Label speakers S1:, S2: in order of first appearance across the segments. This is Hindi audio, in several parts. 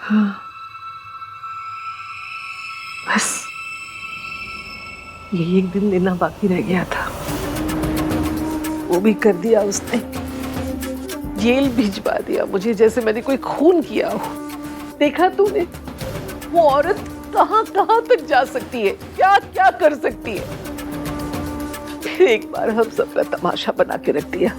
S1: हाँ, बस ये एक दिन देना बाकी रह गया था, वो भी कर दिया उसने। जेल भिजवा दिया मुझे, जैसे मैंने कोई खून किया हो। देखा तूने वो औरत कहां कहां तक जा सकती है, क्या क्या कर सकती है। फिर एक बार हम सबका तमाशा बना के रख दिया।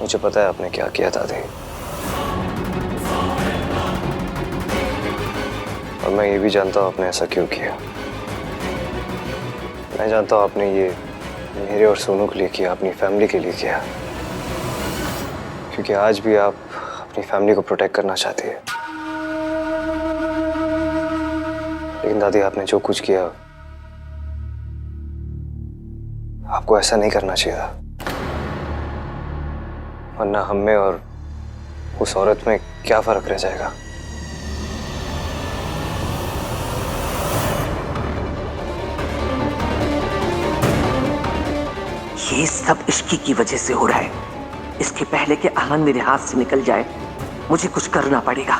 S2: मुझे पता है आपने क्या किया दादी, और मैं ये भी जानता हूँ आपने ऐसा क्यों किया। मैं जानता हूँ आपने ये मेरे और सोनू के लिए किया, अपनी फैमिली के लिए किया, क्योंकि आज भी आप अपनी फैमिली को प्रोटेक्ट करना चाहती है। लेकिन दादी, आपने जो कुछ किया, आपको ऐसा नहीं करना चाहिए था, वरना हम में और उस औरत में क्या फर्क रह जाएगा।
S1: ये सब इश्की की वजह से हो रहा है। इसके पहले कि अहान मेरे हाथ से निकल जाए, मुझे कुछ करना पड़ेगा।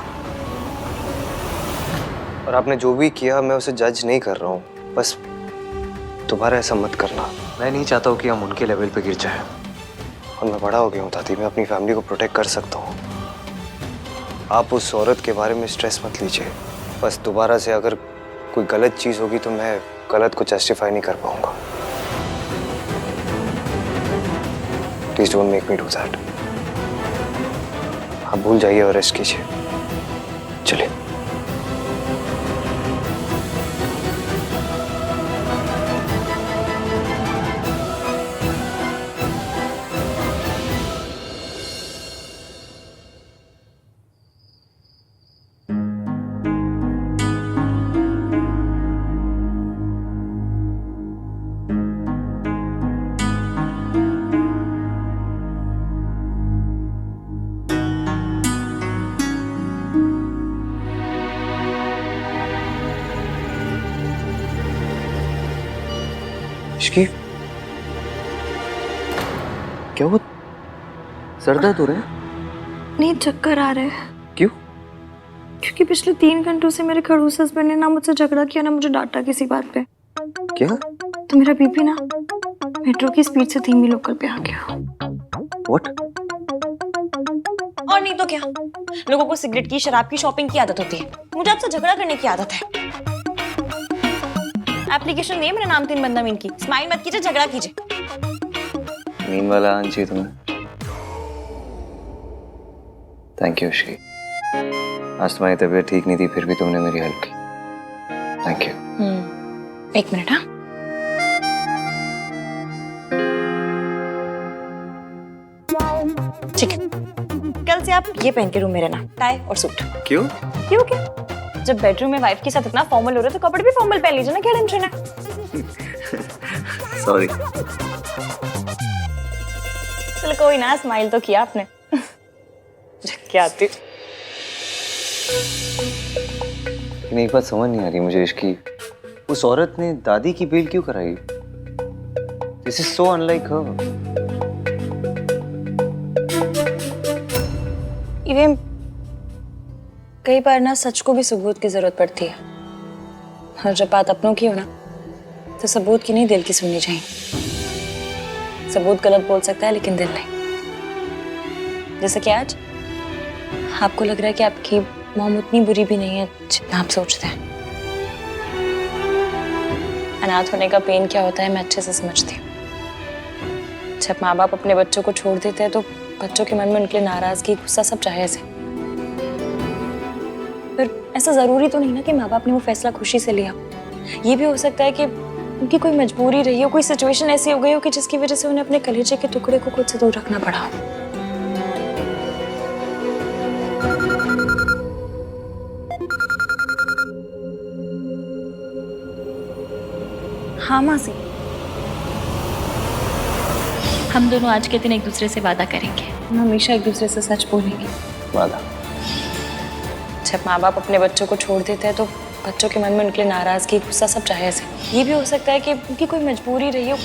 S2: और आपने जो भी किया, मैं उसे जज नहीं कर रहा हूँ, बस दोबारा ऐसा मत करना। मैं नहीं चाहता हूँ कि हम उनके लेवल पे गिर जाए। और मैं बड़ा हो गया हूँ दादी, मैं अपनी फैमिली को प्रोटेक्ट कर सकता हूँ। आप उस औरत के बारे में स्ट्रेस मत लीजिए। बस दोबारा से अगर कोई गलत चीज़ होगी तो मैं गलत को जस्टिफाई नहीं कर पाऊंगा। Please don't make me do that. आप भूल जाइए और रेस्ट कीजिए। चलिए। इश्की, क्या हुआ? सर दर्द हो रहा है?
S3: नहीं, चक्कर आ रहे हैं।
S2: क्यों?
S3: क्योंकि पिछले 3 घंटों से मेरे खड़ूस हस्बैंड ने ना मुझसे झगड़ा किया, ना मुझे डांटा किसी बात पे।
S2: क्या?
S3: तो मेरा बीपी ना मेट्रो की स्पीड से धीमी लोकल पे आ गया।
S2: What?
S4: और नहीं तो क्या, लोगों को सिगरेट की, शराब की, शॉपिंग की आदत होती है, मुझे आपसे झगड़ा करने की आदत है। एप्लीकेशन दिए मेरा नाम 3 बंदा मीन की। स्माइल मत कीजिए, झगड़ा कीजिए।
S2: मीन वाला आना चाहिए तुम्हें। Thank you Ishki. आज तुम्हारी तबीयत ठीक नहीं थी, फिर भी तुमने मेरी हेल्प की। Thank you.
S4: 1 मिनट। हाँ, ठीक है। कल से आप ये पहन के रूम में रहना, टाई और सूट।
S2: क्यों?
S4: क्यों क्या? जब बेडरूम में वाइफ के साथ इतना फॉर्मल हो रहे हो तो कपड़े भी फॉर्मल पहन लीजिए ना, क्या टेंशन है?
S2: सॉरी।
S4: चलो कोई ना, स्माइल तो किया आपने। क्या आती।
S2: नहीं, बात समझ नहीं आ रही मुझे इश्की। उस औरत ने दादी की बेल क्यों कराई? This is so unlike her.
S4: Even कई बार ना सच को भी सबूत की जरूरत पड़ती है, और जब बात अपनों की हो ना तो सबूत की नहीं, दिल की सुननी चाहिए। सबूत गलत बोल सकता है लेकिन दिल नहीं। जैसे कि आज आपको लग रहा है कि आपकी मॉम उतनी बुरी भी नहीं है जितना आप सोचते हैं। अनाथ होने का पेन क्या होता है मैं अच्छे से समझती हूँ। जब माँ बाप अपने बच्चों को छोड़ देते हैं तो बच्चों के मन में उनके लिए नाराजगी, गुस्सा सब जायज है। पर ऐसा जरूरी तो नहीं ना कि माँ बाप ने वो फैसला खुशी से लिया। ये भी हो सकता है कि उनकी कोई मजबूरी रही हो, कोई सिचुएशन ऐसी हो गई हो कि जिसकी वजह से उन्हें अपने कलेजे के टुकड़े को खुद से दूर रखना पड़ा हो। हाँ मासी, हम दोनों आज के दिन एक दूसरे से वादा करेंगे, हम हमेशा एक दूसरे से सच बोलेंगे।
S2: वादा?
S4: जब माँ बाप अपने बच्चों को छोड़ देते हैं तो बच्चों के मन में उनके लिए नाराजगी, गुस्सा सब जायज है। ये भी हो सकता है कि उनकी कोई मजबूरी रही हो।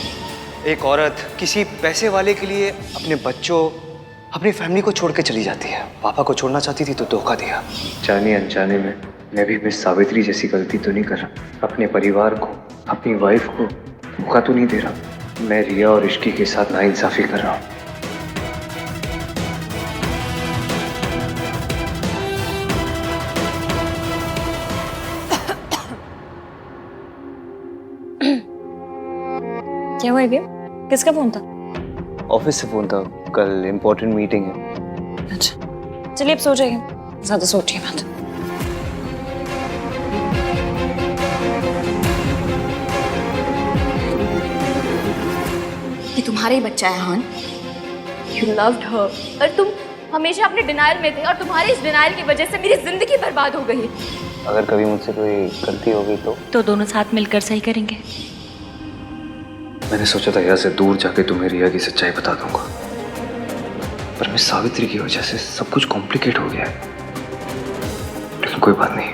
S2: एक औरत किसी पैसे वाले के लिए अपने बच्चों, अपनी फैमिली को छोड़ के चली जाती है। पापा को छोड़ना चाहती थी तो धोखा दिया। जाने अनजाने में मैं भी मिस सावित्री जैसी गलती तो नहीं कर रहा। अपने परिवार को, अपनी वाइफ को धोखा तो नहीं दे रहा। मैं रिया और इश्की के साथ नाइंसाफी कर रहा हूँ।
S4: क्या हुआ ये? किसका फोन था?
S2: ऑफिस से फोन था, कल इम्पोर्टेंट मीटिंग है।
S4: अच्छा चलिए अब सो जाइए, ज्यादा सोचिए मत।
S5: ये तुम्हारा ही बच्चा है हान। यू लव्ड हर और तुम हमेशा अपने डिनायल में थे और तुम्हारे इस डिनायल की वजह से मेरी जिंदगी बर्बाद हो गई।
S2: अगर कभी मुझसे कोई गलती हो गई तो
S4: दोनों साथ मिलकर सही करेंगे।
S2: मैंने सोचा था यहाँ से दूर जाके तुम्हें रिया की सच्चाई बता दूंगा, पर मिस सावित्री की वजह से सब कुछ कॉम्प्लिकेट हो गया है। लेकिन कोई बात नहीं,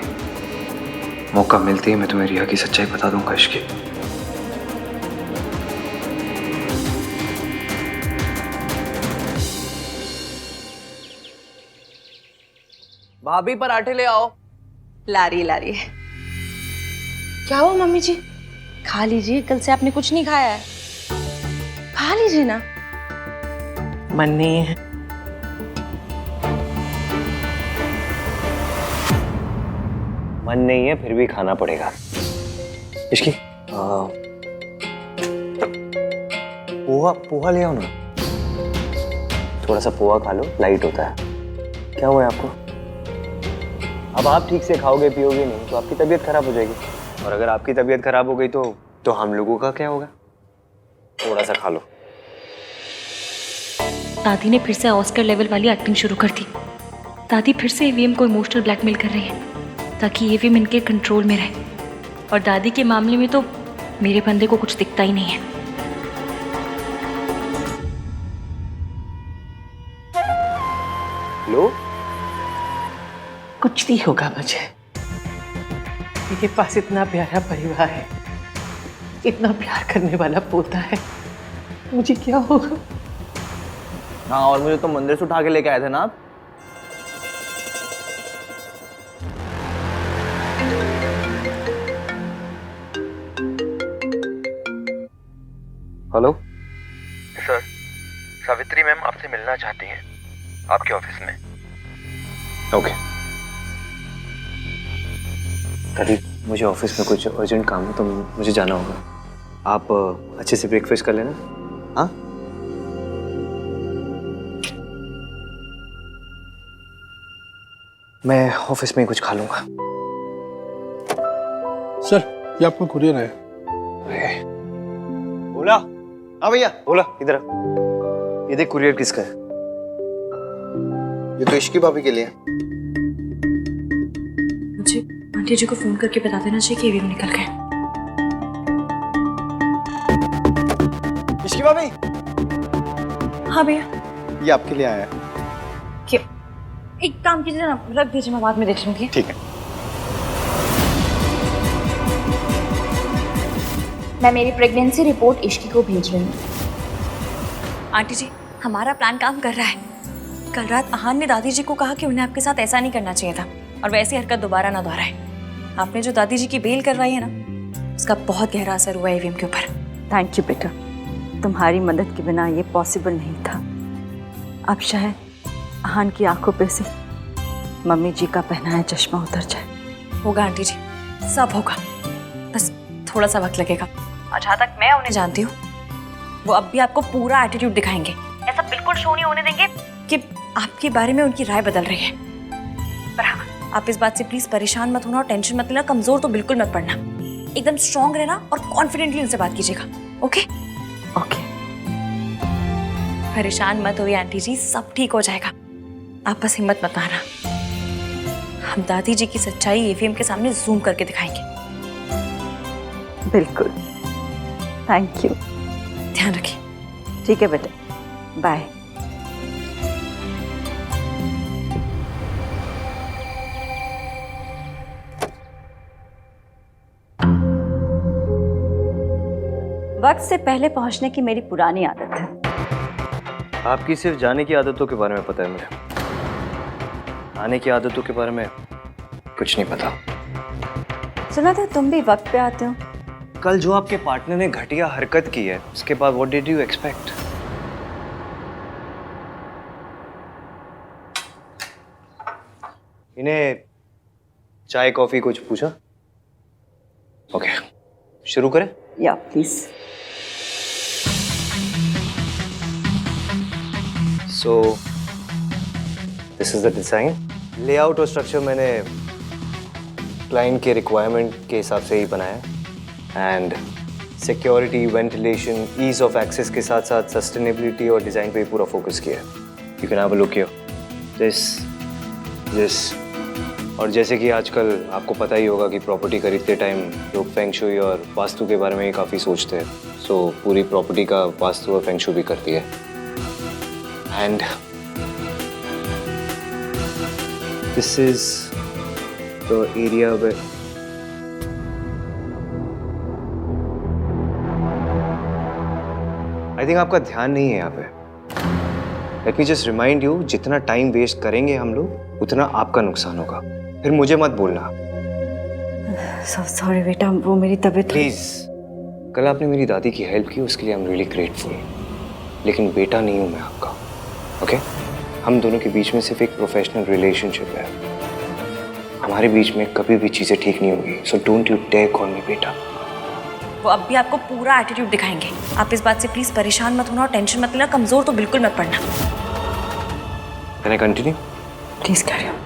S2: मौका मिलते ही मैं तुम्हें रिया की सच्चाई बता दूंगा। इश्की
S6: भाभी पराठे ले आओ।
S5: ला रही
S4: क्या हुआ मम्मी जी? खा लीजिए, कल से आपने कुछ नहीं खाया है। खा लीजिए ना।
S1: मन नहीं है।
S2: मन नहीं है फिर भी खाना पड़ेगा। इश्की पोहा ले आओ ना। थोड़ा सा पोहा खा लो, लाइट होता है। क्या हुआ है आपको? अब आप ठीक से खाओगे पियोगे नहीं तो आपकी तबीयत खराब हो जाएगी, और अगर आपकी तबीयत खराब हो गई तो हम लोगों का क्या होगा? थोड़ा सा खा लो।
S3: दादी ने फिर से ऑस्कर लेवल वाली एक्टिंग शुरू कर दी। दादी फिर से ईवीएम को इमोशनल ब्लैकमेल कर रही है ताकि ईवीएम इनके कंट्रोल में रहे, और दादी के मामले में तो मेरे बंदे को कुछ दिखता ही नहीं है।
S2: लो,
S1: कुछ नहीं होगा मुझे। मेरे पास इतना प्यारा परिवार है, इतना प्यार करने वाला पोता है, मुझे क्या होगा?
S6: हाँ, और मुझे तो मंदिर से उठा के लेके आए थे ना आप।
S2: हेलो
S7: सर, सावित्री मैम आपसे मिलना चाहती हैं आपके ऑफिस में।
S2: ओके दादी, मुझे ऑफिस में कुछ अर्जेंट काम है तो मुझे जाना होगा। आप अच्छे से ब्रेकफास्ट कर लेना। हाँ, मैं ऑफिस में ही कुछ खा लूंगा।
S8: सर, ये आपका कुरियर है।
S2: बोला। हाँ भैया, बोला इधर आ। ये देख कुरियर किसका है?
S8: ये तो इश्की भाभी के लिए है।
S3: मुझे आंटी जी को फोन करके बता देना चाहिए कि ईवीएम निकल गए।
S8: इश्की भाभी,
S3: हाँ भैया।
S8: ये आपके लिए आया है।
S3: क्या? एक काम कीजिए ना, रख दीजिए, मैं बाद में देख लूंगी।
S8: ठीक है।
S5: मैं मेरी प्रेगनेंसी रिपोर्ट इश्की को भेज रही हूँ।
S4: आंटी जी, हमारा प्लान काम कर रहा है। कल रात आहान ने दादी जी को कहा कि उन्हें आपके साथ ऐसा नहीं करना चाहिए था, और वैसी हरकत दोबारा ना दोहराए। आपने जो दादी जी की बेल करवाई है ना, उसका बहुत गहरा असर हुआ है ईवीएम के ऊपर।
S9: थैंक यू बेटा, तुम्हारी मदद के बिना ये पॉसिबल नहीं था। अब शायद आहान की आंखों पे से मम्मी जी का पहनाया चश्मा उतर जाए।
S4: होगा आंटी जी, सब होगा, बस थोड़ा सा वक्त लगेगा। और जहाँ तक मैं उन्हें जानती हूँ, वो अब भी आपको पूरा एटीट्यूड दिखाएंगे। ऐसा बिल्कुल शो नहीं होने देंगे कि आपके बारे में उनकी राय बदल रही है। पर हाँ, आप इस बात से प्लीज परेशान मत होना और टेंशन मत लेना, कमजोर तो बिल्कुल मत पड़ना। एकदम स्ट्रांग रहना और कॉन्फिडेंटली उनसे बात कीजिएगा। Okay
S9: okay.
S4: परेशान मत होइए आंटी जी, सब ठीक हो जाएगा। आप बस हिम्मत मत हारना। हम दादी जी की सच्चाई ईवीएम के सामने जूम करके दिखाएंगे।
S9: बिल्कुल, थैंक यू।
S4: ध्यान रखिए।
S9: ठीक है बेटा, बाय। वक्त से पहले पहुंचने की मेरी पुरानी आदत है।
S2: आपकी सिर्फ जाने की आदतों के बारे में पता है मुझे, आने की आदतों के बारे में कुछ नहीं पता।
S9: सुना था तुम भी वक्त पे आते हो।
S2: कल जो आपके पार्टनर ने घटिया हरकत की है, उसके बाद व्हाट डिड यू एक्सपेक्ट? इन्हें चाय कॉफी कुछ पूछा? ओके, शुरू करें?
S9: या please.
S2: So this is the design. Layout और स्ट्रक्चर मैंने क्लाइंट के रिक्वायरमेंट के हिसाब से ही बनाया है and security, ventilation, ease of access के साथ साथ सस्टेनेबिलिटी और डिज़ाइन पे पूरा फोकस किया है। You can have a look here. This और जैसे कि आजकल आपको पता ही होगा कि प्रॉपर्टी खरीदते टाइम लोग फेंग शुई और वास्तु के बारे में ही काफ़ी सोचते हैं। सो पूरी प्रॉपर्टी का वास्तु और फेंग शुई भी करती है। And this is the area way I think आपका ध्यान नहीं है यहाँ पे। Let me just remind you, जितना टाइम वेस्ट करेंगे हम लोग उतना आपका नुकसान होगा। फिर मुझे मत बोलना।
S9: सॉरी बेटा, वो मेरी तबीयत।
S2: प्लीज, कल आपने मेरी दादी की हेल्प की, उसके लिए आई एम रियली ग्रेटफुल। लेकिन बेटा नहीं हूं मैं आपका, ओके? हम दोनों के बीच में सिर्फ एक प्रोफेशनल रिलेशनशिप है। हमारे बीच में कभी भी चीजें ठीक नहीं होगी। So don't you dare call me बेटा।
S4: वो अब भी आपको पूरा एटीट्यूड दिखाएंगे। आप इस बात से प्लीज परेशान मत होना और टेंशन मत लेना, कमजोर तो बिल्कुल मत पड़ना।
S2: Can I continue?
S9: Please carry on.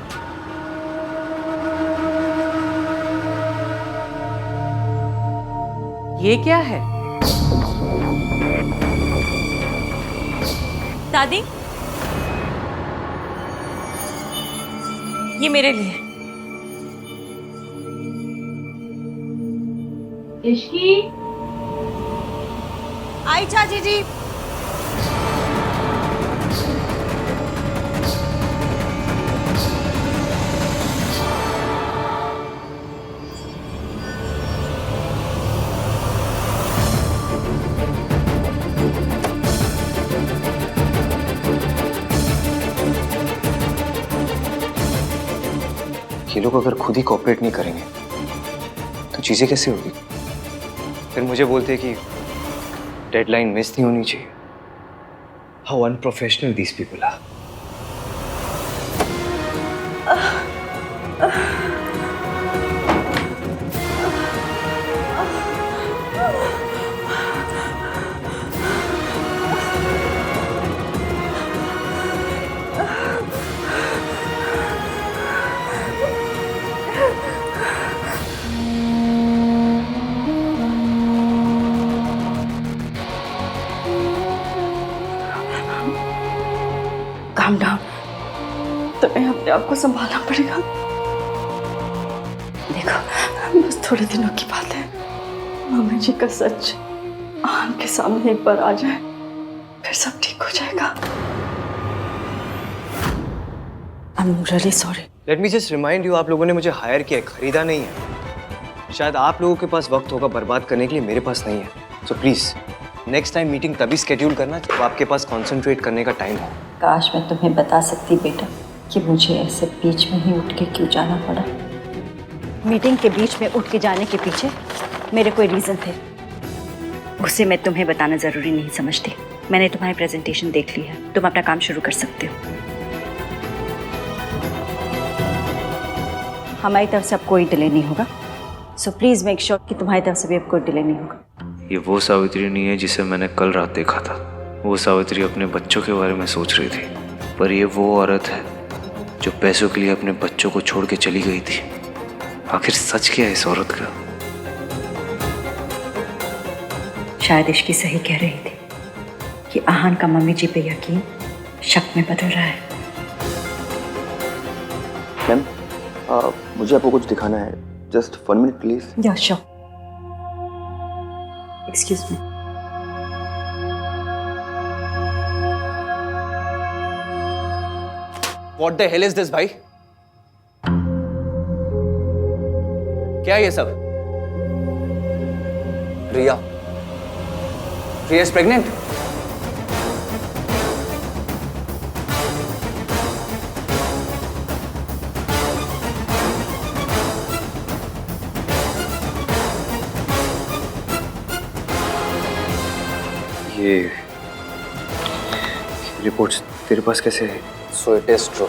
S1: ये क्या है?
S4: दादी, ये मेरे लिए।
S5: इश्की,
S4: आई चाची जी।
S2: ये लोग अगर खुद ही कोऑपरेट नहीं करेंगे तो चीजें कैसे होगी? फिर मुझे बोलते कि डेडलाइन मिस नहीं होनी चाहिए। How unprofessional these people are.
S9: Calm down, तुम्हें अपने आप को संभालना पड़ेगा। देखो, बस थोड़े दिनों की बात है। मम्मी जी का सच आंख के सामने एक बार आ जाए, फिर सब ठीक हो जाएगा। I am really sorry.
S2: Let me just remind you, आप लोगों ने मुझे हायर किया है, खरीदा नहीं है। शायद आप लोगों के पास वक्त होगा बर्बाद करने के लिए, मेरे पास नहीं है। So please next time meeting तभी स्केड्यूल करना जब आपके पास कॉन्सेंट्रेट करने का टाइम हो।
S9: काश मैं तुम्हें बता सकती बेटा कि मुझे ऐसे बीच में ही उठ के क्यों जाना पड़ा। मीटिंग के बीच में उठ के जाने के पीछे मेरे कोई रीज़न थे, उसे मैं तुम्हें बताना ज़रूरी नहीं समझती। मैंने तुम्हारी प्रेजेंटेशन देख ली है, तुम अपना काम शुरू कर सकते हो। हमारी तरफ से अब कोई डिले नहीं होगा। सो प्लीज़ मेक श्योर कि तुम्हारी तरफ से भी अब कोई डिले नहीं होगा।
S10: ये वो सावित्री नहीं है जिसे मैंने कल रात देखा था। वो सावित्री अपने बच्चों के बारे में सोच रही थी, पर ये वो औरत है जो पैसों के लिए अपने बच्चों को छोड़ के चली गई थी। आखिर सच क्या है इस औरत का?
S9: शायद इश्की सही कह रही थी कि आहान का मम्मी जी पे यकीन शक में बदल रहा है।
S6: मैम, मुझे आपको कुछ दिखाना है। Just 1 minute please.
S9: Yeah sure. Excuse me.
S6: What the hell is this, भाई? क्या है ये सब? Riya is pregnant.
S2: ये रिपोर्ट्स तेरे पास कैसे है?
S8: So it is true.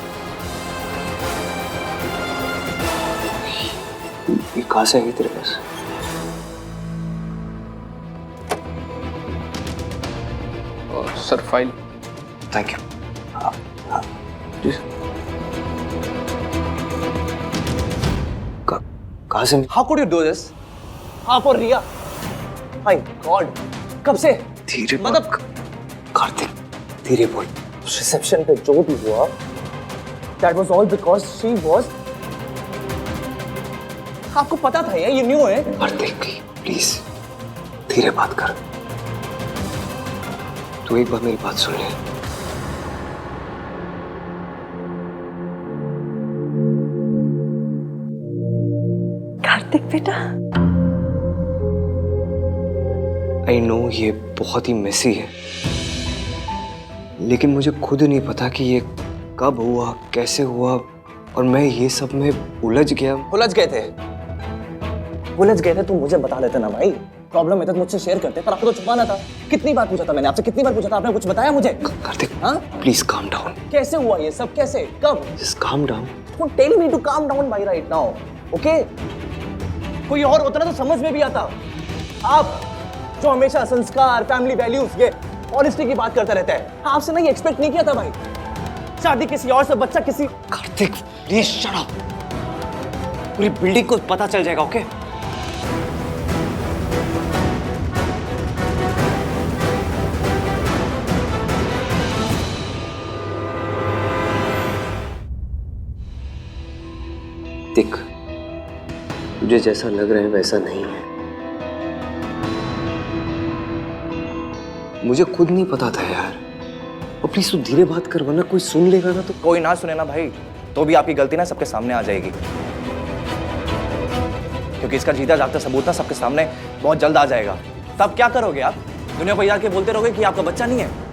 S2: ये कहाँ से आई तेरे पास?
S8: Sir file.
S2: Thank you. कहाँ से?
S8: How could you do this? हाँ फॉर रिया। माय गॉड, कब से?
S2: धीरे
S8: मतलब
S2: कार्तिक, धीरे बोल।
S8: रिसेप्शन पे जो भी हुआ, that was all because she was। आपको पता था ये, you knew it।
S2: Kartik please धीरे बात कर। तू एक बार मेरी बात सुन ले।
S9: कार्तिक बेटा,
S2: आई नो ये बहुत ही मेसी है, लेकिन मुझे खुद नहीं पता कि ये कब हुआ, कैसे हुआ, और मैं ये सब में उलझ गया।
S8: उलझ गए थे तो मुझे बता देते ना भाई। प्रॉब्लम है तो मुझसे शेयर करते, पर आपको तो छुपाना था। कितनी बार पूछा था मैंने आपसे, कितनी बार पूछा था, आपने कुछ बताया मुझे?
S2: कार्तिक
S8: हाँ
S2: प्लीज काम डाउन।
S8: कैसे हुआ ये सब, कैसे, कब?
S2: Just calm down.
S8: Tell me to calm down भाई राइट नाउ, ओके? कोई और होता ना तो समझ में भी आता। आप जो हमेशा संस्कार, फैमिली वैल्यूज, ये ऑनेस्टी की बात करता रहता है, आपसे नहीं एक्सपेक्ट नहीं किया था भाई। शादी किसी और से, बच्चा किसी।
S2: कार्तिक प्लीज शट अप, पूरी बिल्डिंग को पता चल जाएगा, ओके? देख, तुझे जैसा लग रहा है वैसा नहीं है। मुझे खुद नहीं पता था यार। और प्लीज तू धीरे बात कर, वरना कोई सुन लेगा ना तो।
S8: कोई ना सुने ना भाई, तो भी आपकी गलती ना सबके सामने आ जाएगी, क्योंकि इसका जीता जागता सबूत ना सबके सामने बहुत जल्द आ जाएगा। तब क्या करोगे आप? दुनिया को यार के बोलते रहोगे कि आपका बच्चा नहीं है।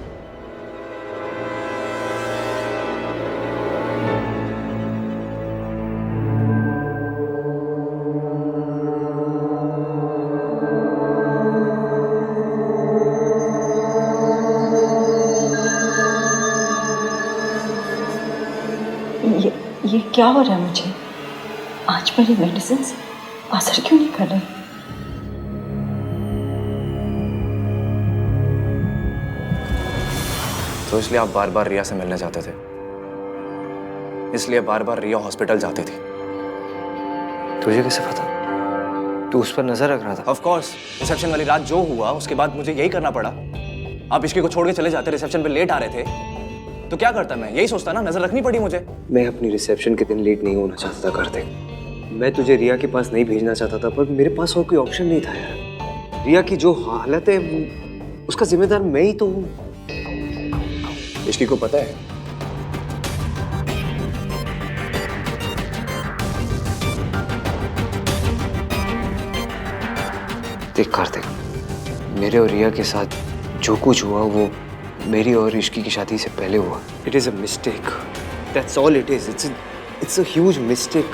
S9: ये क्या हो रहा है मुझे? आज मेरी मेडिसिन असर क्यों नहीं कर रही?
S8: तो इसलिए आप बार बार रिया से मिलने जाते थे, इसलिए बार बार रिया हॉस्पिटल जाती थी।
S2: तुझे कैसे पता? तू उस पर नजर रख रहा था?
S8: ऑफ कोर्स, रिसेप्शन वाली रात जो हुआ उसके बाद मुझे यही करना पड़ा। आप इश्की को छोड़ के चले जाते, रिसेप्शन पे लेट आ रहे थे, तो क्या करता मैं? यही सोचता ना, नजर रखनी पड़ी मुझे।
S2: मैं अपनी रिसेप्शन के दिन लेट नहीं होना चाहता था कार्तिक। मैं तुझे रिया के पास नहीं भेजना चाहता था, पर मेरे पास और कोई ऑप्शन नहीं था यार। रिया की जो हालत है उसका जिम्मेदार मैं ही तो हूँ।
S8: इश्की को पता है?
S2: देख कार्तिक, मेरे और रिया के साथ जो कुछ हुआ वो मेरी और इश्की की शादी से पहले हुआ। It is a mistake, that's all it is. It's a huge mistake.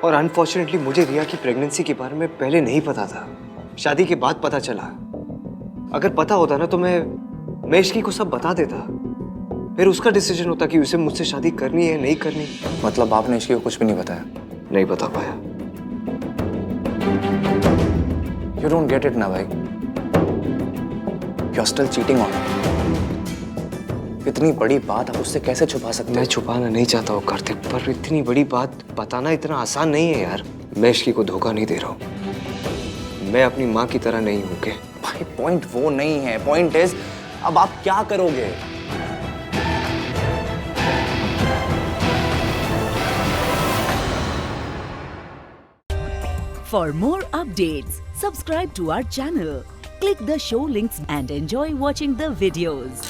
S2: और अनफॉर्चुनेटली मुझे रिया की प्रेगनेंसी के बारे में पहले नहीं पता था, शादी के बाद पता चला। अगर पता होता ना तो मैं इश्की को सब बता देता, फिर उसका डिसीजन होता कि उसे मुझसे शादी करनी है नहीं करनी।
S8: मतलब आपने इश्की को कुछ भी नहीं बताया?
S2: नहीं बता पाया।
S8: You don't get it ना भाई। You're still cheating on her। इतनी बड़ी बात आप उससे कैसे छुपा सकते हो?
S2: मैं छुपाना नहीं चाहता हूँ कार्तिक, पर इतनी बड़ी बात बताना इतना आसान नहीं है यार। मैं इश्की को धोखा नहीं दे रहा हूँ। मैं अपनी माँ की तरह नहीं हूँ।
S8: भाई पॉइंट वो नहीं है, पॉइंट इज अब आप क्या करोगे?
S11: For more updates, subscribe to our channel, click the show links and enjoy watching the videos.